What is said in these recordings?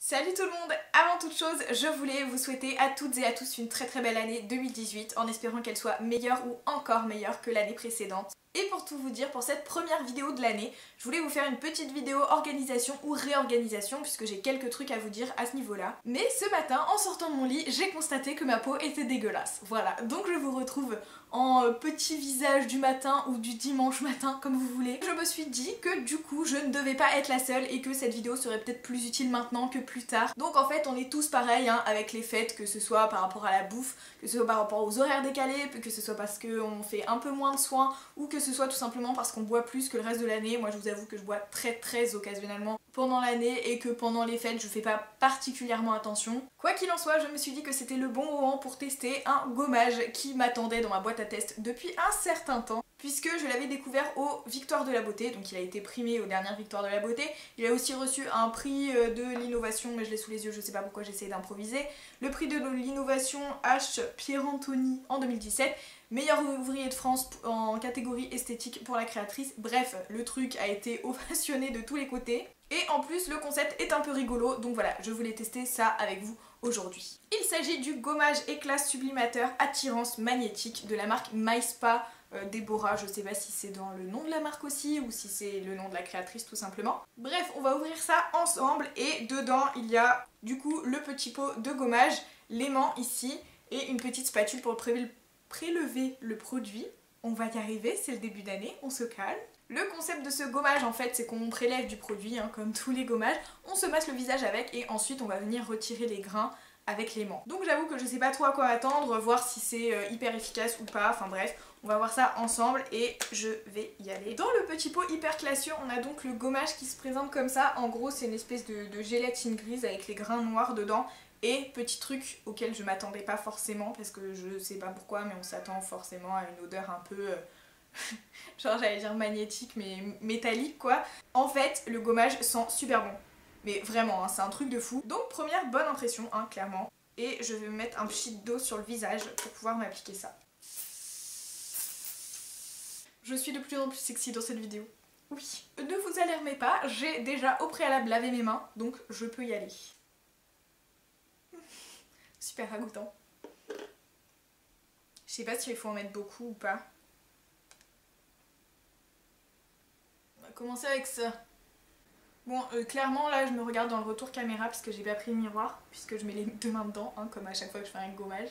Salut tout le monde! Avant toute chose, je voulais vous souhaiter à toutes et à tous une très belle année 2018 en espérant qu'elle soit meilleure ou encore meilleure que l'année précédente. Et pour tout vous dire, pour cette première vidéo de l'année, je voulais vous faire une petite vidéo organisation ou réorganisation puisque j'ai quelques trucs à vous dire à ce niveau-là. Mais ce matin, en sortant de mon lit, j'ai constaté que ma peau était dégueulasse. Voilà, donc je vous retrouve en petit visage du matin ou du dimanche matin, comme vous voulez. Je me suis dit que du coup, je ne devais pas être la seule et que cette vidéo serait peut-être plus utile maintenant que plus tard. Donc en fait, on est tous pareils hein, avec les fêtes, que ce soit par rapport à la bouffe, que ce soit par rapport aux horaires décalés, que ce soit parce qu'on fait un peu moins de soins ou que ce soit tout simplement parce qu'on boit plus que le reste de l'année. Moi je vous avoue que je bois très occasionnellement pendant l'année et que pendant les fêtes je fais pas particulièrement attention. Quoi qu'il en soit, je me suis dit que c'était le bon moment pour tester un gommage qui m'attendait dans ma boîte à test depuis un certain temps, puisque je l'avais découvert aux Victoires de la Beauté, donc il a été primé aux dernières Victoires de la Beauté. Il a aussi reçu un prix de l'innovation, mais je l'ai sous les yeux, je sais pas pourquoi j'essaie d'improviser. Le prix de l'innovation H. Pierre-Anthony en 2017. Meilleur ouvrier de France en catégorie esthétique pour la créatrice. Bref, le truc a été ovationné de tous les côtés. Et en plus, le concept est un peu rigolo, donc voilà, je voulais tester ça avec vous aujourd'hui. Il s'agit du gommage éclat sublimateur attirance magnétique de la marque MySpa Deborah. Je sais pas si c'est dans le nom de la marque aussi ou si c'est le nom de la créatrice tout simplement. Bref, on va ouvrir ça ensemble et dedans il y a du coup le petit pot de gommage, l'aimant ici et une petite spatule pour prélever le produit. On va y arriver, c'est le début d'année, on se calme. Le concept de ce gommage en fait c'est qu'on prélève du produit hein, comme tous les gommages, on se masse le visage avec et ensuite on va venir retirer les grains avec l'aimant. Donc j'avoue que je sais pas trop à quoi attendre, voir si c'est hyper efficace ou pas, enfin bref, on va voir ça ensemble et je vais y aller. Dans le petit pot hyper classieux, on a donc le gommage qui se présente comme ça. En gros c'est une espèce de gélatine grise avec les grains noirs dedans. Et petit truc auquel je m'attendais pas forcément parce que je sais pas pourquoi mais on s'attend forcément à une odeur un peu genre j'allais dire magnétique mais métallique quoi. En fait le gommage sent super bon. Mais vraiment hein, c'est un truc de fou. Donc première bonne impression hein, clairement. Et je vais me mettre un pchit d'eau sur le visage pour pouvoir m'appliquer ça. Je suis de plus en plus sexy dans cette vidéo. Oui. Ne vous alarmez pas, j'ai déjà au préalable lavé mes mains donc je peux y aller. Super ragoûtant. Je sais pas s'il faut en mettre beaucoup ou pas. On va commencer avec ça. Bon, clairement là je me regarde dans le retour caméra parce que j'ai pas pris le miroir, puisque je mets les deux mains dedans, hein, comme à chaque fois que je fais un gommage.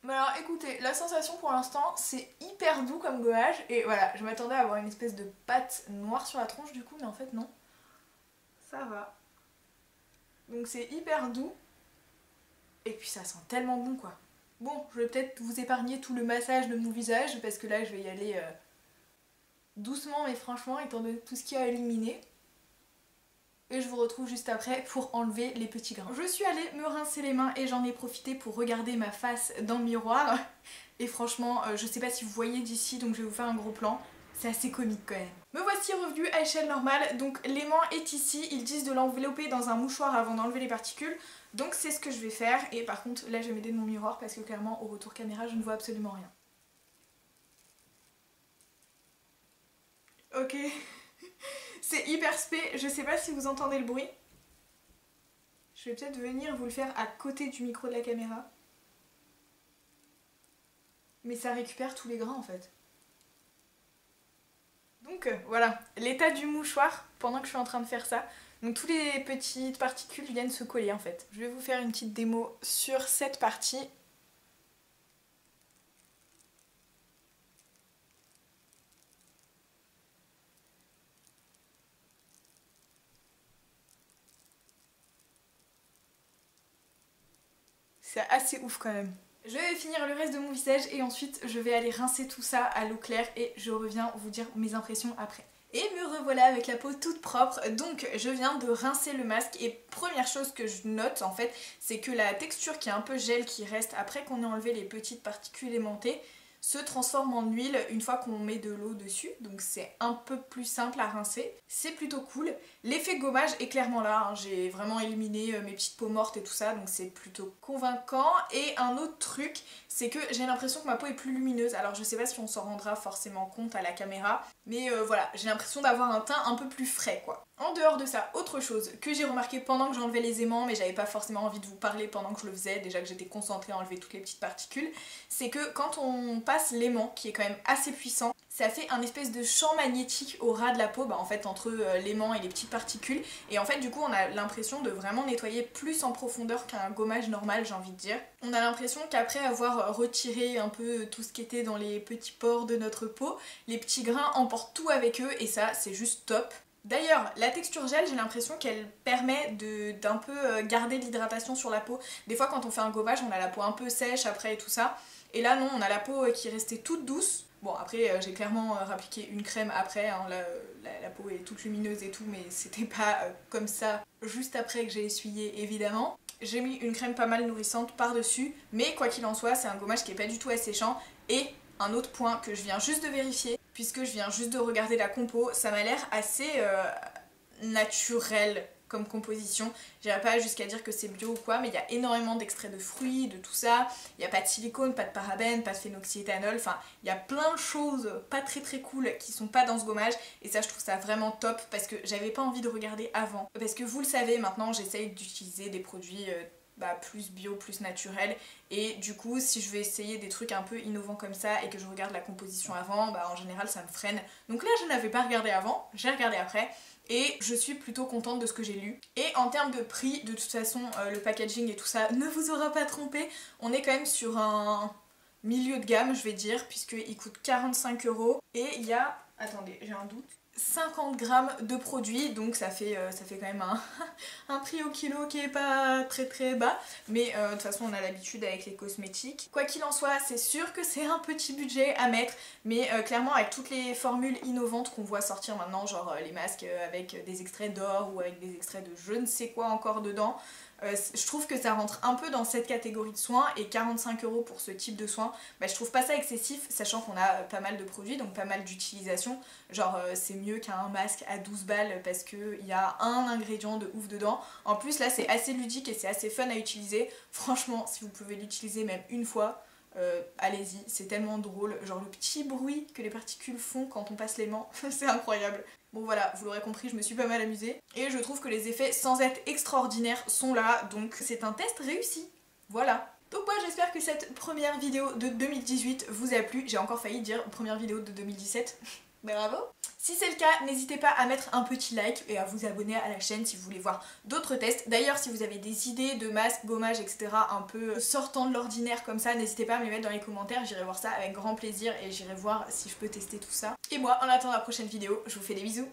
Mais alors écoutez, la sensation pour l'instant c'est hyper doux comme gommage, et voilà, je m'attendais à avoir une espèce de pâte noire sur la tronche du coup, mais en fait non. Ça va. Donc c'est hyper doux. Et puis ça sent tellement bon quoi. Bon, je vais peut-être vous épargner tout le massage de mon visage parce que là je vais y aller doucement mais franchement étant donné tout ce qu'il y a à éliminer. Et je vous retrouve juste après pour enlever les petits grains. Je suis allée me rincer les mains et j'en ai profité pour regarder ma face dans le miroir. Et franchement, je sais pas si vous voyez d'ici donc je vais vous faire un gros plan. C'est assez comique quand même. Me voici revenue à échelle normale, donc l'aimant est ici, ils disent de l'envelopper dans un mouchoir avant d'enlever les particules, donc c'est ce que je vais faire, et par contre là je vais m'aider de mon miroir parce que clairement au retour caméra je ne vois absolument rien. Ok, c'est hyper spé, je sais pas si vous entendez le bruit. Je vais peut-être venir vous le faire à côté du micro de la caméra. Mais ça récupère tous les grains en fait. Donc voilà, l'état du mouchoir pendant que je suis en train de faire ça. Donc toutes les petites particules viennent se coller en fait. Je vais vous faire une petite démo sur cette partie. C'est assez ouf quand même. Je vais finir le reste de mon visage et ensuite je vais aller rincer tout ça à l'eau claire et je reviens vous dire mes impressions après. Et me revoilà avec la peau toute propre, donc je viens de rincer le masque et première chose que je note en fait, c'est que la texture qui est un peu gel qui reste après qu'on ait enlevé les petites particules aimantées se transforme en huile une fois qu'on met de l'eau dessus, donc c'est un peu plus simple à rincer. C'est plutôt cool. L'effet gommage est clairement là, hein. J'ai vraiment éliminé mes petites peaux mortes et tout ça, donc c'est plutôt convaincant. Et un autre truc, c'est que j'ai l'impression que ma peau est plus lumineuse. Alors je sais pas si on s'en rendra forcément compte à la caméra, mais voilà, j'ai l'impression d'avoir un teint un peu plus frais quoi. En dehors de ça, autre chose que j'ai remarqué pendant que j'enlevais les aimants, mais j'avais pas forcément envie de vous parler pendant que je le faisais, déjà que j'étais concentrée à enlever toutes les petites particules, c'est que quand on passe l'aimant, qui est quand même assez puissant, ça fait un espèce de champ magnétique au ras de la peau, en fait entre l'aimant et les petites particules, et en fait du coup on a l'impression de vraiment nettoyer plus en profondeur qu'un gommage normal, j'ai envie de dire. On a l'impression qu'après avoir retiré un peu tout ce qui était dans les petits pores de notre peau, les petits grains emportent tout avec eux, et ça c'est juste top. D'ailleurs, la texture gel, j'ai l'impression qu'elle permet d'un peu garder l'hydratation sur la peau. Des fois quand on fait un gommage, on a la peau un peu sèche après et tout ça. Et là non, on a la peau qui est restée toute douce. Bon après j'ai clairement rappliqué une crème après, hein. Là, la peau est toute lumineuse et tout, mais c'était pas comme ça juste après que j'ai essuyé évidemment. J'ai mis une crème pas mal nourrissante par-dessus, mais quoi qu'il en soit, c'est un gommage qui est pas du tout asséchant. Et un autre point que je viens juste de vérifier, puisque je viens juste de regarder la compo, ça m'a l'air assez naturel comme composition. J'irai pas jusqu'à dire que c'est bio ou quoi, mais il y a énormément d'extraits de fruits, de tout ça. Il n'y a pas de silicone, pas de parabènes, pas de phénoxyéthanol, enfin il y a plein de choses pas très cool qui sont pas dans ce gommage, et ça je trouve ça vraiment top parce que j'avais pas envie de regarder avant. Parce que vous le savez, maintenant j'essaye d'utiliser des produits plus bio, plus naturel, et du coup si je vais essayer des trucs un peu innovants comme ça et que je regarde la composition avant, en général ça me freine. Donc là je n'avais pas regardé avant, j'ai regardé après, et je suis plutôt contente de ce que j'ai lu. Et en termes de prix, de toute façon le packaging et tout ça ne vous aura pas trompé, on est quand même sur un milieu de gamme je vais dire, puisqu'il coûte 45 € et il y a, attendez j'ai un doute, 50 grammes de produits, donc ça fait quand même un prix au kilo qui est pas très bas, mais de toute façon on a l'habitude avec les cosmétiques. Quoi qu'il en soit, c'est sûr que c'est un petit budget à mettre, mais clairement avec toutes les formules innovantes qu'on voit sortir maintenant, genre les masques avec des extraits d'or ou avec des extraits de je ne sais quoi encore dedans, je trouve que ça rentre un peu dans cette catégorie de soins, et 45 € pour ce type de soins, je trouve pas ça excessif, sachant qu'on a pas mal de produits, donc pas mal d'utilisation. Genre c'est mieux qu'un masque à 12 balles parce qu'il y a un ingrédient de ouf dedans. En plus là c'est assez ludique et c'est assez fun à utiliser. Franchement si vous pouvez l'utiliser même une fois, allez-y, c'est tellement drôle. Genre le petit bruit que les particules font quand on passe l'aimant, c'est incroyable. Bon voilà, vous l'aurez compris, je me suis pas mal amusée. Et je trouve que les effets, sans être extraordinaires, sont là, donc c'est un test réussi. Voilà. Donc moi j'espère que cette première vidéo de 2018 vous a plu. J'ai encore failli dire première vidéo de 2017. Bravo. Si c'est le cas, n'hésitez pas à mettre un petit like et à vous abonner à la chaîne si vous voulez voir d'autres tests. D'ailleurs, si vous avez des idées de masques, gommages, etc. un peu sortant de l'ordinaire comme ça, n'hésitez pas à me les mettre dans les commentaires, j'irai voir ça avec grand plaisir et j'irai voir si je peux tester tout ça. Et moi, en attendant la prochaine vidéo, je vous fais des bisous.